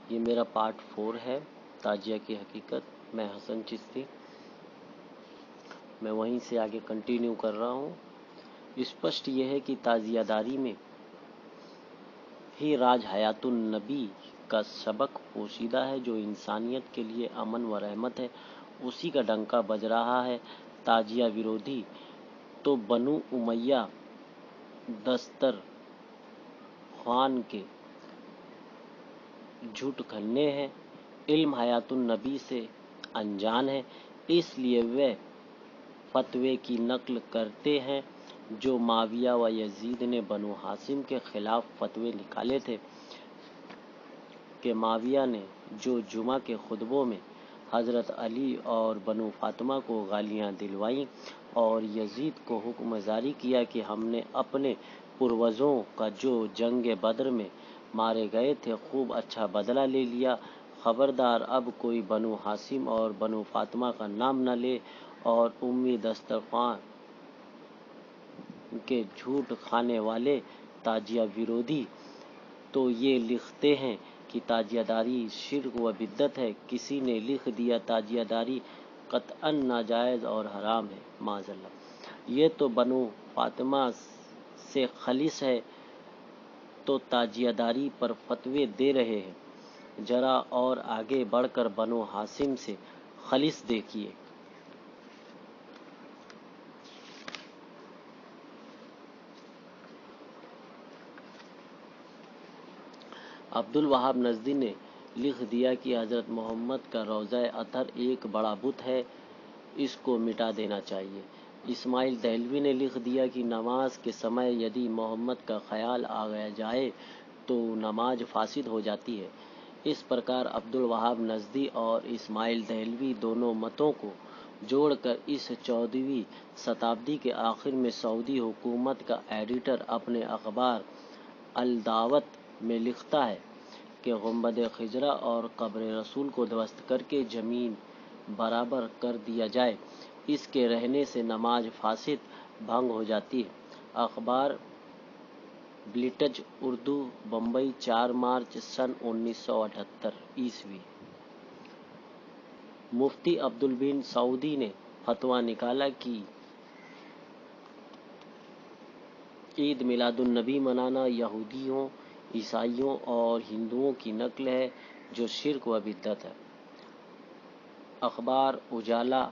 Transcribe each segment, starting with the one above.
یہ میرا پارٹ 4 ہے، تاجیہ کی حقیقت۔ میں حسن چشتی، میں وہیں سے آگے کنٹینیو کر رہا ہوں۔ اسپشٹ یہ ہے کہ تازیہ داری میں ہی راج حیات النبی کا سبق پوشیدہ ہے، جو انسانیت کے لیے امن و رحمت ہے، اسی کا ڈنکا بج رہا ہے۔ تاجیہ ورودھی تو بنو امیہ دسترخوان کے جھوٹ کھنے ہیں، علم حیات النبی سے انجان ہے، اس لیے وہ فتوے کی نقل کرتے ہیں جو معاویہ و یزید نے بنو ہاشم کے خلاف فتوے نکالے تھے، کہ معاویہ نے جو جمعہ کے خطبوں میں حضرت علی اور بنو فاطمہ کو گالیاں دلوائیں، اور یزید کو حکم جاری کیا کہ ہم نے اپنے پروجوں کا جو جنگ بدر میں مارے گئے تھے خوب اچھا بدلہ لے لیا، خبردار اب کوئی بنو ہاشم اور بنو فاطمہ کا نام نہ لے، اور امی دسترخوان کے جھوٹ کھانے والے تاجیہ ورودھی تو یہ لکھتے ہیں کہ تاجیہ داری شرک و بدعت ہے۔ کسی نے لکھ دیا تاجیہ داری قطعاً ناجائز اور حرام ہے، معاذ اللہ۔ یہ تو بنو فاطمہ سے خالص ہے، تو تاجیہ داری پر فتوے دے رہے ہیں۔ ذرا اور آگے بڑھ کر بنو ہاشم سے خالص دیکھیے۔ عبدالوہاب نجدی نے لکھ دیا کہ حضرت محمد کا روضہ اطہر ایک بڑا بت ہے، اس کو مٹا دینا چاہیے۔ اسماعیل دہلوی نے لکھ دیا کہ نماز کے سمے یدی محمد کا خیال آ جائے تو نماز فاسد ہو جاتی ہے۔ اس پرکار عبدالوہاب نجدی اور اسماعیل دہلوی دونوں متوں کو جوڑ کر اس 14ویں شتابدی کے آخر میں سعودی حکومت کا ایڈیٹر اپنے اخبار الدعوت میں لکھتا ہے کہ گنبد خضرا اور قبر رسول کو دھوست کر کے زمین برابر کر دیا جائے، اس کے رہنے سے نماز فاسد بھنگ ہو جاتی ہے۔ اخبار بلٹج اردو، بمبئی، 4 مارچ سن 1978 مفتی عبدالبن سعودی نے فتویٰ نکالا کہ عید میلاد النبی منانا یہودیوں، عیسائیوں اور ہندوؤں کی نقل ہے، جو شرک و بدعت ہے۔ اخبار اجالا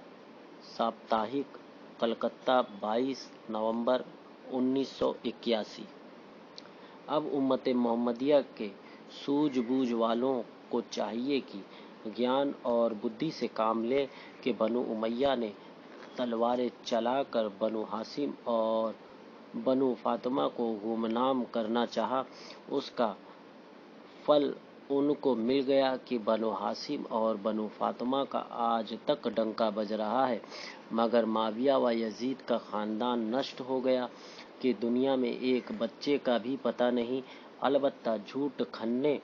ساپتاہک، کلکتہ، 22 نومبر 1981۔ اب امت محمدیہ کے سوجھ بوجھ والوں کو چاہیے کہ گیان اور بدھی سے کام لیں کہ بنو امیہ نے تلواریں چلا کر بنو ہاشم اور بنو فاطمہ کو گمنام کرنا چاہا، اس کا پھل ان کو مل گیا کہ بنو ہاشم اور بنو فاطمہ کا آج تک ڈنکا بج رہا ہے، مگر معاویہ و یزید کا خاندان نشٹ ہو گیا کہ دنیا میں ایک بچے کا بھی پتہ نہیں۔ البتہ جھوٹ کھنے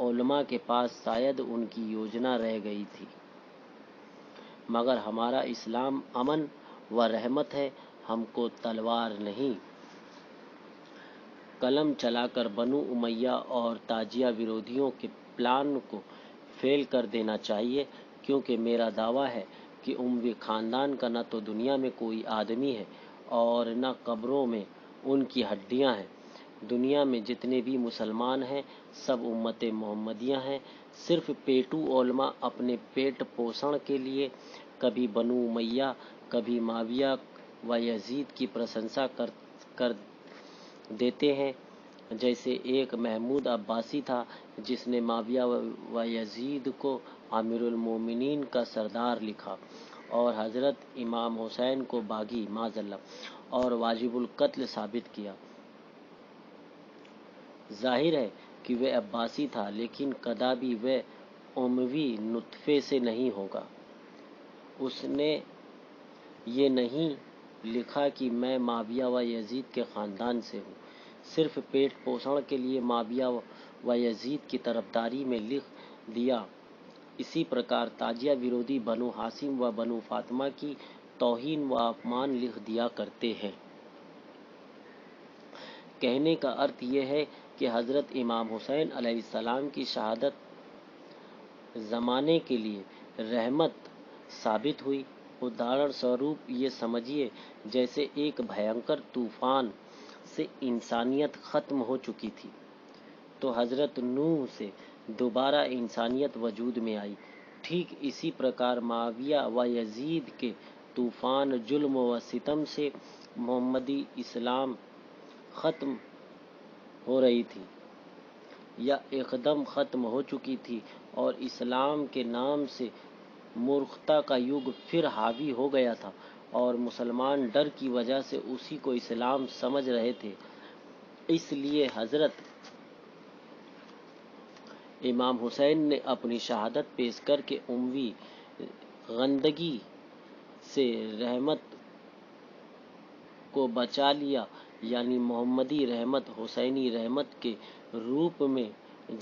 علماء کے پاس شاید ان کی یوجنا رہ گئی تھی، مگر ہمارا اسلام امن و رحمت ہے، ہم کو تلوار نہیں۔ قلم چلا کر بنو امیہ اور تاجیہ ورودھیوں کے پلان کو فیل کر دینا چاہیے، کیونکہ میرا دعویٰ ہے کہ اموی خاندان کا نہ تو دنیا میں کوئی آدمی ہے اور نہ قبروں میں ان کی ہڈیاں ہیں۔ دنیا میں جتنے بھی مسلمان ہیں سب امت محمدیہ ہیں، صرف پیٹو علماء اپنے پیٹ پوشن کے لیے کبھی بنو امیہ کبھی معاویہ و یزید کی پرشنسا کر دیتے ہیں، جیسے ایک محمود عباسی تھا جس نے معاویہ و یزید کو امیر المومنین کا سردار لکھا اور حضرت امام حسین کو باغی، معاذ اللہ، اور واجب القتل ثابت کیا۔ ظاہر ہے کہ وہ عباسی تھا، لیکن کدابی وہ اموی نطفے سے نہیں ہوگا۔ اس نے یہ نہیں لکھا کہ میں معاویہ و یزید کے خاندان سے ہوں، صرف پیٹ پوشن کے لیے معاویہ و یزید کی طرفداری میں لکھ دیا۔ اسی پرکار تاجیہ ورودھی بنو ہاشم و بنو فاطمہ کی توہین و اپمان لکھ دیا کرتے ہیں۔ کہنے کا ارتھ یہ ہے کہ حضرت امام حسین علیہ السلام کی شہادت زمانے کے لیے رحمت ثابت ہوئی۔ ادھارن سوروپ یہ سمجھیے جیسے ایک بھینکر طوفان سے انسانیت ختم ہو چکی تھی تو حضرت نوح سے دوبارہ انسانیت وجود میں آئی، ٹھیک اسی پرکار معاویہ و یزید کے طوفان ظلم و ستم سے محمدی اسلام ختم ہو رہی تھی یا ایکدم ختم ہو چکی تھی، اور اسلام کے نام سے مورختہ کا یگ پھر حاوی ہو گیا تھا، اور مسلمان ڈر کی وجہ سے اسی کو اسلام سمجھ رہے تھے۔ اس لیے حضرت امام حسین نے اپنی شہادت پیش کر کے اموی غندگی سے رحمت کو بچا لیا، یعنی محمدی رحمت حسینی رحمت کے روپ میں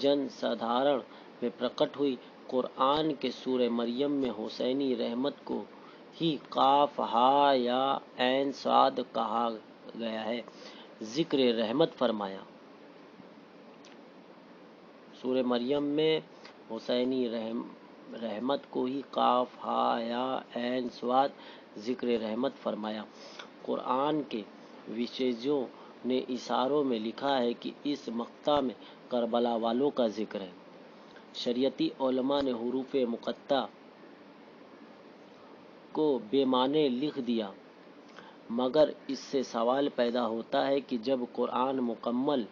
جن سادھارن میں پرکٹ ہوئی۔ قرآن کے سورہ مریم میں حسینی رحمت کو ہی قاف ہا یا عین صاد کہا گیا ہے، ذکر رحمت فرمایا۔ سورہ مریم میں حسینی رحمت کو ہی قاف ہا یا عین صاد ذکر رحمت فرمایا۔ قرآن کے وشیشوں نے اشاروں میں لکھا ہے کہ اس مقطع میں کربلا والوں کا ذکر ہے۔ شریعتی علماء نے حروف مقطع کو بے معنی لکھ دیا، مگر اس سے سوال پیدا ہوتا ہے کہ جب قرآن مکمل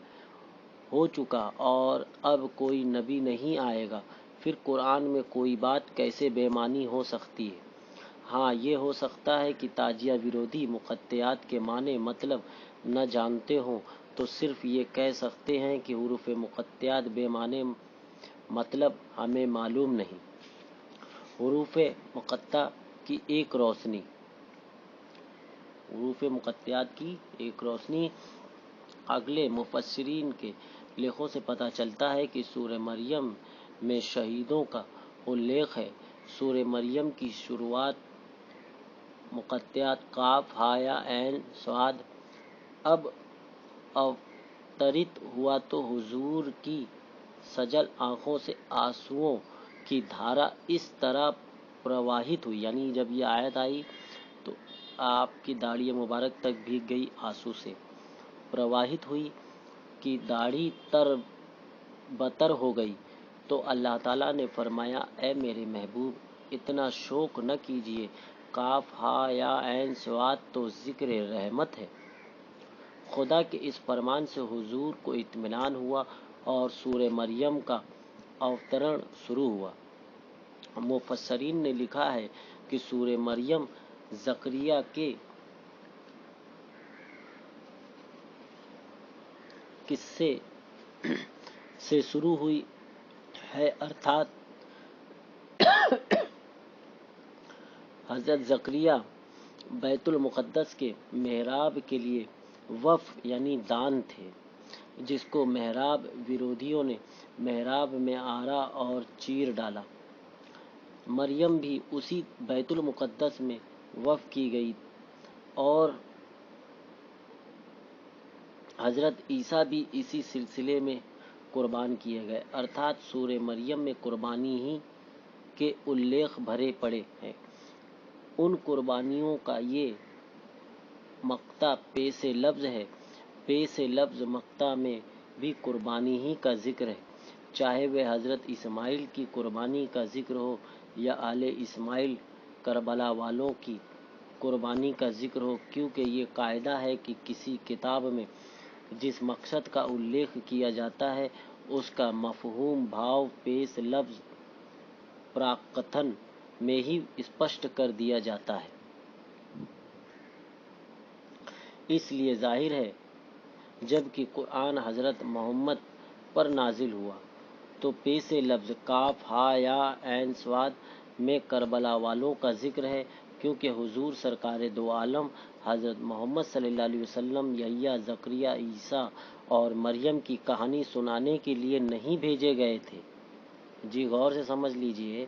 ہو چکا اور اب کوئی نبی نہیں آئے گا، پھر قرآن میں کوئی بات کیسے بے معنی ہو سکتی ہے؟ ہاں، یہ ہو سکتا ہے کہ تاجیہ ورودھی مقطعات کے معنی مطلب نہ جانتے ہوں تو صرف یہ کہہ سکتے ہیں کہ حروف مقطعات بے معنی مطلب ہمیں معلوم نہیں۔ حروف مقطع کی ایک روشنی حروف مقطعات کی ایک روشنی اگلے مفسرین کے لکھوں سے پتہ چلتا ہے کہ سورہ مریم میں شہیدوں کا الیخ ہے۔ سورہ مریم کی شروعات مقطعات قاف ہا یا عین صاد۔ اب اوترت ہوا تو حضور کی سجل آنکھوں سے آنسوؤں کی دھارا اس طرح پرواہت ہوئی، یعنی جب یہ آیت آئی تو آپ کی داڑھی مبارک تک بھیگ گئی آنسو سے، پرواہت ہوئی کہ داڑھی تر بتر ہو گئی، تو اللہ تعالیٰ نے فرمایا اے میرے محبوب اتنا شوق نہ کیجیے، قاف ہا یا عین صاد تو ذکر رحمت ہے۔ خدا کے اس فرمان سے حضور کو اطمینان ہوا اور سورہ مریم کا اوترن شروع ہوا۔ مفسرین نے لکھا ہے کہ سورہ مریم زکریا کے قصے سے شروع ہوئی ہے، ارتھات حضرت زکریا بیت المقدس کے محراب کے لیے وقف یعنی دان تھے، جس کو محراب ورودھیوں نے محراب میں آرا اور چیر ڈالا۔ مریم بھی اسی بیت المقدس میں وقف کی گئی اور حضرت عیسیٰ بھی اسی سلسلے میں قربان کیے گئے، ارتھات سورہ مریم میں قربانی ہی کے الیخ بھرے پڑے ہیں۔ ان قربانیوں کا یہ مقطع پیش لفظ ہے۔ پیش لفظ مقطع میں بھی قربانی ہی کا ذکر ہے، چاہے وہ حضرت اسماعیل کی قربانی کا ذکر ہو یا آل اسماعیل کربلا والوں کی قربانی کا ذکر ہو، کیونکہ یہ قاعدہ ہے کہ کسی کتاب میں جس مقصد کا الیخ کیا جاتا ہے اس کا مفہوم بھاو پیش لفظ پراکتھن میں ہی اسپشٹ کر دیا جاتا ہے۔ اس لیے ظاہر ہے جب کہ قرآن حضرت محمد پر نازل ہوا تو پیش لفظ قاف ہا یا عین صاد میں کربلا والوں کا ذکر ہے، کیونکہ حضور سرکار دو عالم حضرت محمد صلی اللہ علیہ وسلم یحییٰ، زکریا، عیسیٰ اور مریم کی کہانی سنانے کے لیے نہیں بھیجے گئے تھے۔ جی غور سے سمجھ لیجئے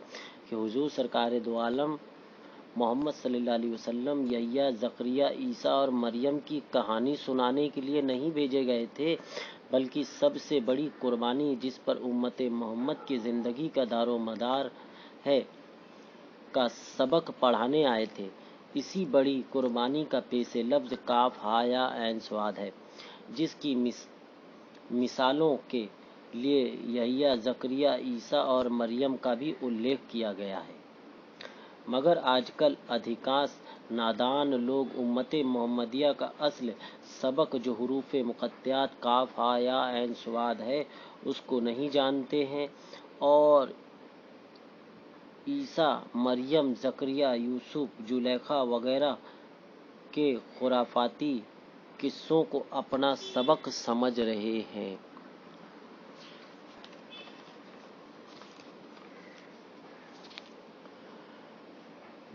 کہ حضور سرکار دو عالم محمد صلی اللہ علیہ وسلم یحییٰ، زکریا، عیسیٰ اور مریم کی کہانی سنانے کے لیے نہیں بھیجے گئے تھے، بلکہ سب سے بڑی قربانی جس پر امت محمد کی زندگی کا دار و مدار ہے کا سبق پڑھانے آئے تھے۔ اسی بڑی قربانی کا پیش لفظ کاف ہا یا عین صاد ہے، جس کی مثالوں کے لیے یحییٰ، زکریا، عیسیٰ اور مریم کا بھی الیخ کیا گیا ہے۔ مگر آج کل ادھکانش نادان لوگ امت محمدیہ کا اصل سبق جو حروف مقطعات کاف ہا یا عین صاد ہے اس کو نہیں جانتے ہیں، اور عیسیٰ، مریم، زکریا، یوسف، زلیخا وغیرہ کے خرافاتی قصوں کو اپنا سبق سمجھ رہے ہیں۔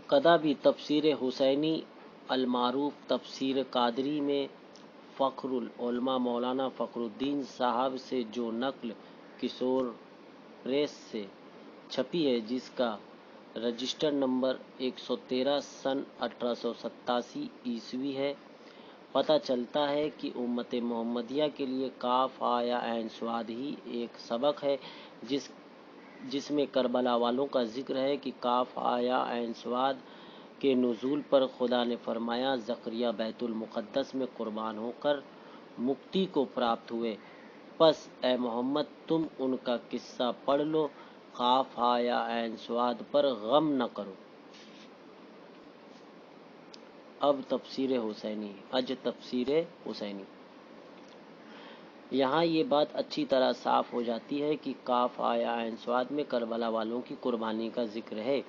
کدابی تفسیر حسینی المعروف تفسیر قادری میں فخر العلماء مولانا فخر الدین صاحب سے جو نقل کشور پریس سے چھپی ہے، جس کا رجسٹر نمبر 113 سن 1887 ہے، پتہ چلتا ہے کہ امت محمدیہ کے لیے کاف ہا یا عین صاد ہی ایک سبق ہے، جس میں کربلا والوں کا ذکر ہے کہ کاف ہا یا عین صاد کے نزول پر خدا نے فرمایا، زکریا بیت المقدس میں قربان ہو کر مکتی کو پراپت ہوئے، پس اے محمد تم ان کا قصہ پڑھ لو، کاف ہا یا عین صاد پر غم نہ کرو۔ اب تفسیر حسینی یہاں یہ بات اچھی طرح صاف ہو جاتی ہے کہ کاف ہا یا عین صاد میں کربلا والوں کی قربانی کا ذکر ہے،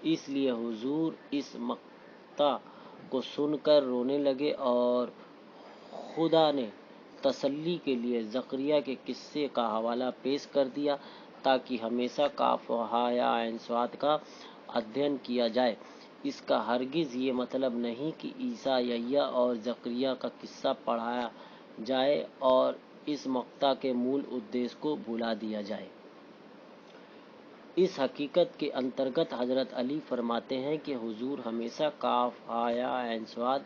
اس لیے حضور اس مقطع کو سن کر رونے لگے اور خدا نے تسلی کے لیے زکریا کے قصے کا حوالہ پیش کر دیا تاکہ ہمیشہ کاف ہا یا عین صاد کا ادھین کیا جائے۔ اس کا ہرگز یہ مطلب نہیں کہ عیسیٰ، یحییٰ اور زکریا کا قصہ پڑھایا جائے اور اس مقطع کے مول ادیش کو بھلا دیا جائے۔ اس حقیقت کے انترگت حضرت علی فرماتے ہیں کہ حضور ہمیشہ کاف ہا یا عین صاد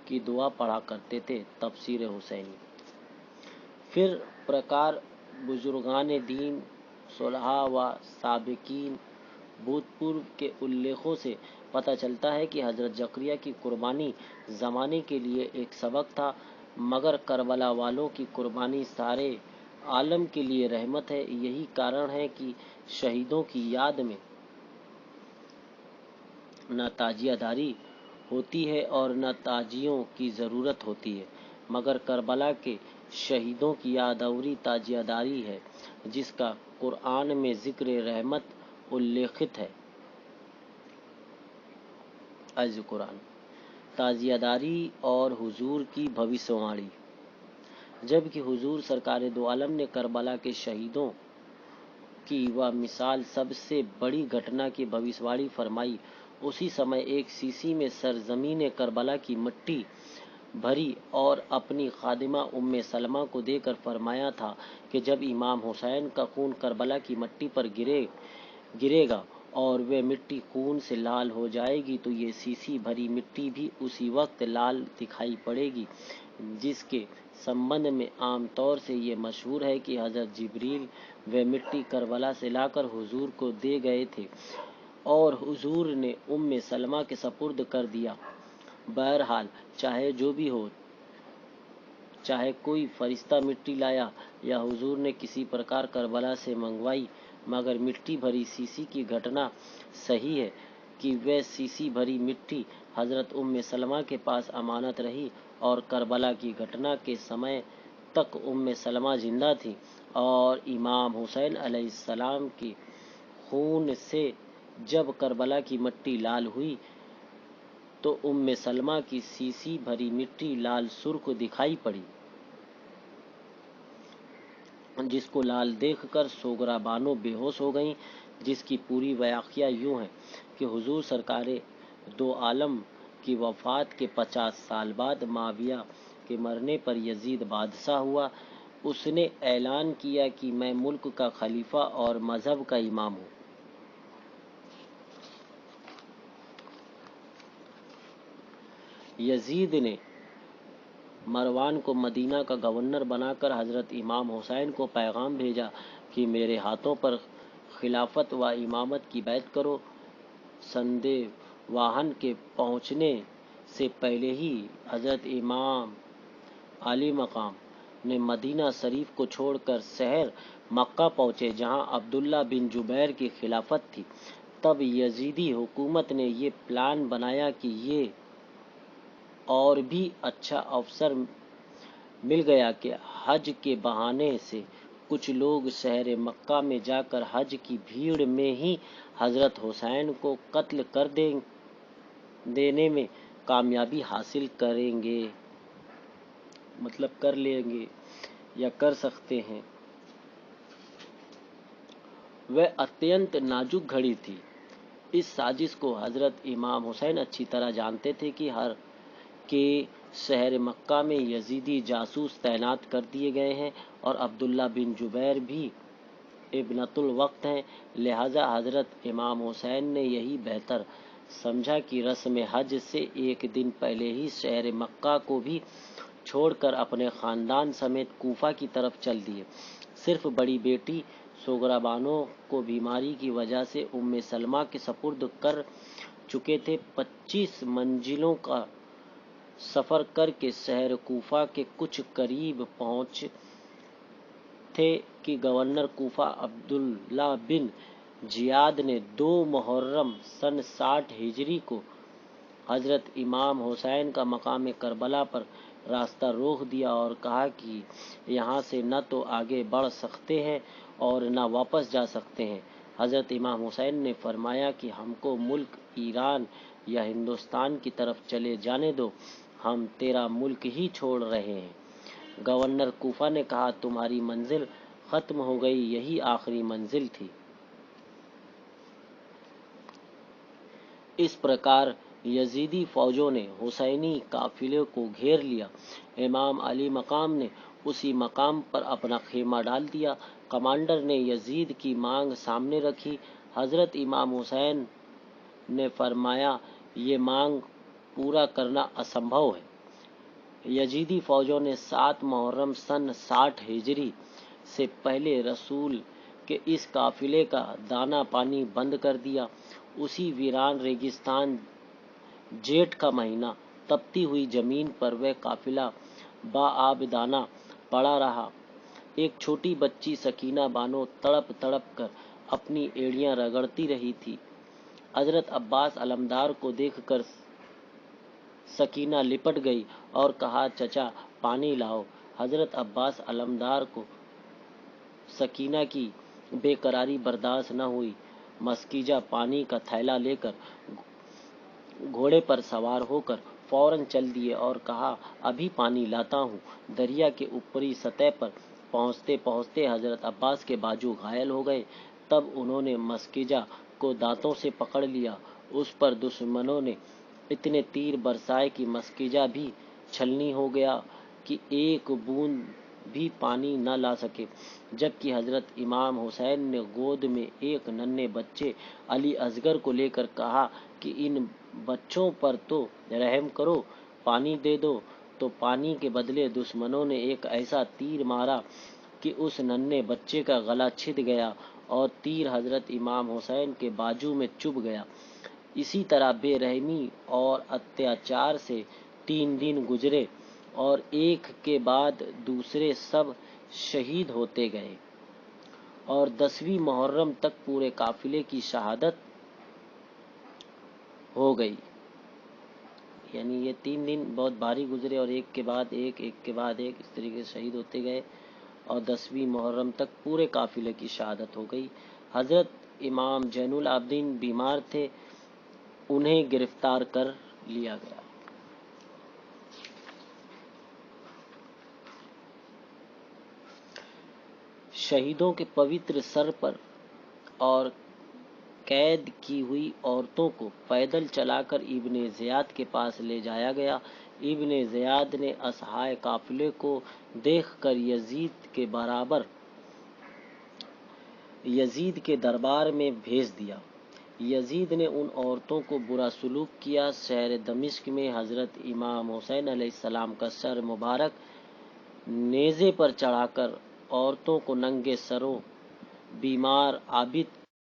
کی دعا پڑھا کرتے تھے۔ تفسیر حسینی پھر پرکار بزرگان دین، صلحاء و سابقین بھوتپورو کے الیخوں سے پتہ چلتا ہے کہ حضرت زکریا کی قربانی زمانے کے لیے ایک سبق تھا، مگر کربلا والوں کی قربانی سارے عالم کے لیے رحمت ہے۔ یہی کارن ہے کہ شہیدوں کی یاد میں نہ تعزیہ داری ہوتی ہے اور نہ تعزیوں کی ضرورت ہوتی ہے، مگر کربلا کے شہیدوں کی یادآوری تعزیہ داری ہے، جس کا قرآن میں ذکر رحمت الیخت ہے۔ از قرآن تعزیہ داری اور حضور کی بھوشیوانی۔ جبکہ حضور سرکار دو عالم نے کربلا کے شہیدوں کی وہ مثال سب سے بڑی گھٹنا کی بھوشیوانی فرمائی، اسی سمے ایک سیسی میں سرزمین کربلا کی مٹی بھری اور اپنی خادمہ ام سلمہ کو دے کر فرمایا تھا کہ جب امام حسین کا خون کربلا کی مٹی پر گرے گا اور وہ مٹی خون سے لال ہو جائے گی تو یہ سیسی بھری مٹی بھی اسی وقت لال دکھائی پڑے گی، جس کے سمبندھ میں عام طور سے یہ مشہور ہے کہ حضرت جبریل وہ مٹی کربلا سے لا کر حضور کو دے گئے تھے اور حضور نے ام سلمہ کے سپرد کر دیا۔ بہرحال چاہے جو بھی ہو، چاہے کوئی فرشتہ مٹی لایا یا حضور نے کسی پرکار کربلا سے منگوائی، مگر مٹی بھری سیسی کی گھٹنا صحیح ہے کہ وہ سیسی بھری مٹی حضرت ام سلمہ کے پاس امانت رہی اور کربلا کی گھٹنا کے سمے تک ام سلمہ زندہ تھی، اور امام حسین علیہ السلام کے خون سے جب کربلا کی مٹی لال ہوئی تو ام سلمہ کی سیسی بھری مٹی لال سرخ دکھائی پڑی، جس کو لال دیکھ کر سوگرا بانو بے ہوش ہو گئیں، جس کی پوری واقعہ یوں ہے کہ حضور سرکار دو عالم کی وفات کے 50 سال بعد معاویہ کے مرنے پر یزید بادشاہ ہوا۔ اس نے اعلان کیا کہ میں ملک کا خلیفہ اور مذہب کا امام ہوں۔ یزید نے مروان کو مدینہ کا گورنر بنا کر حضرت امام حسین کو پیغام بھیجا کہ میرے ہاتھوں پر خلافت و امامت کی بیعت کرو۔ سندیواہن کے پہنچنے سے پہلے ہی حضرت امام علی مقام نے مدینہ شریف کو چھوڑ کر شہر مکہ پہنچے جہاں عبداللہ بن زبیر کی خلافت تھی۔ تب یزیدی حکومت نے یہ پلان بنایا کہ یہ اور بھی اچھا اوسر مل گیا کہ حج کے بہانے سے کچھ لوگ شہر مکہ میں جا کر حج کی بھیڑ میں ہی حضرت حسین کو قتل کر دینے میں کامیابی حاصل کریں گے، مطلب کر لیں گے یا کر سکتے ہیں۔ وہ اتنت نازک گھڑی تھی۔ اس سازش کو حضرت امام حسین اچھی طرح جانتے تھے کہ شہر مکہ میں یزیدی جاسوس تعینات کر دیے گئے ہیں اور عبداللہ بن زبیر بھی ابنۃ الوقت ہیں، لہٰذا حضرت امام حسین نے یہی بہتر سمجھا کہ رسم حج سے ایک دن پہلے ہی شہر مکہ کو بھی چھوڑ کر اپنے خاندان سمیت کوفہ کی طرف چل دیے۔ صرف بڑی بیٹی سغرا بانو کو بیماری کی وجہ سے ام سلمہ کے سپرد کر چکے تھے۔ 25 منزلوں کا سفر کر کے شہر کوفہ کے کچھ قریب پہنچے تھے کہ گورنر کوفہ عبداللہ بن زیاد نے 2 محرم سن 60 ہجری کو حضرت امام حسین کا مقام کربلا پر راستہ روک دیا اور کہا کہ یہاں سے نہ تو آگے بڑھ سکتے ہیں اور نہ واپس جا سکتے ہیں۔ حضرت امام حسین نے فرمایا کہ ہم کو ملک ایران یا ہندوستان کی طرف چلے جانے دو، ہم تیرا ملک ہی چھوڑ رہے ہیں۔ گورنر کوفہ نے کہا تمہاری منزل ختم ہو گئی، یہی آخری منزل تھی۔ اس پرکار یزیدی فوجوں نے حسینی قافلے کو گھیر لیا۔ امام علی مقام نے اسی مقام پر اپنا خیمہ ڈال دیا۔ کمانڈر نے یزید کی مانگ سامنے رکھی۔ حضرت امام حسین نے فرمایا یہ مانگ پورا کرنا اسمبھو ہے۔ یزیدی فوجوں نے 7 محرم سن 60 ہجری سے پہلے رسول کے اس قافلے کا دانہ پانی بند کر دیا۔ اسی ویران ریگستان جیٹھ کا مہینہ، تپتی ہوئی زمین پر وہ قافلہ بآب دانہ پڑا رہا۔ ایک چھوٹی بچی سکینہ بانو تڑپ تڑپ کر اپنی ایڑیاں رگڑتی رہی تھی۔ حضرت عباس علمدار کو دیکھ کر سکینہ لپٹ گئی اور کہا چچا پانی لاؤ۔ حضرت عباس علمدار کو سکینہ کی بے قراری برداشت نہ ہوئی، مسکیجہ پانی کا تھیلا لے کر گھوڑے پر سوار ہو کر فوراً چل دیے اور کہا ابھی پانی لاتا ہوں۔ دریا کے اوپری سطح پر پہنچتے پہنچتے حضرت عباس کے بازو گھائل ہو گئے۔ تب انہوں نے مسکیجہ کو دانتوں سے پکڑ لیا۔ اس پر دشمنوں نے اتنے تیر برسائے کہ مسکیجہ بھی چھلنی ہو گیا کہ ایک بوند بھی پانی نہ لا سکے، جبکہ حضرت امام حسین نے گود میں ایک ننھے بچے علی اصغر کو لے کر کہا کہ ان بچوں پر تو رحم کرو، پانی دے دو۔ تو پانی کے بدلے دشمنوں نے ایک ایسا تیر مارا کہ اس ننھے بچے کا گلا چھد گیا اور تیر حضرت امام حسین کے بازو میں چبھ گیا۔ اسی طرح بے رحمی اور اتیاچار سے 3 دن گزرے اور ایک کے بعد دوسرے سب شہید ہوتے گئے اور 10ویں محرم تک پورے قافلے کی شہادت ہو گئی۔ یعنی یہ 3 دن بہت بھاری گزرے اور ایک کے بعد ایک اس طریقے سے شہید ہوتے گئے اور 10ویں محرم تک پورے قافلے کی شہادت ہو گئی۔ حضرت امام زین العابدین بیمار تھے، انہیں گرفتار کر لیا گیا۔ شہیدوں کے پوتر سر پر اور قید کی ہوئی عورتوں کو پیدل چلا کر ابن زیاد کے پاس لے جایا گیا۔ ابن زیاد نے اصحائے قافلے کو دیکھ کر یزید کے دربار میں بھیج دیا۔ یزید نے ان عورتوں کو برا سلوک کیا۔ شہر دمشق میں حضرت امام حسین علیہ السلام کا سر مبارک نیزے پر چڑھا کر عورتوں کو ننگے سروں بیمار، عابد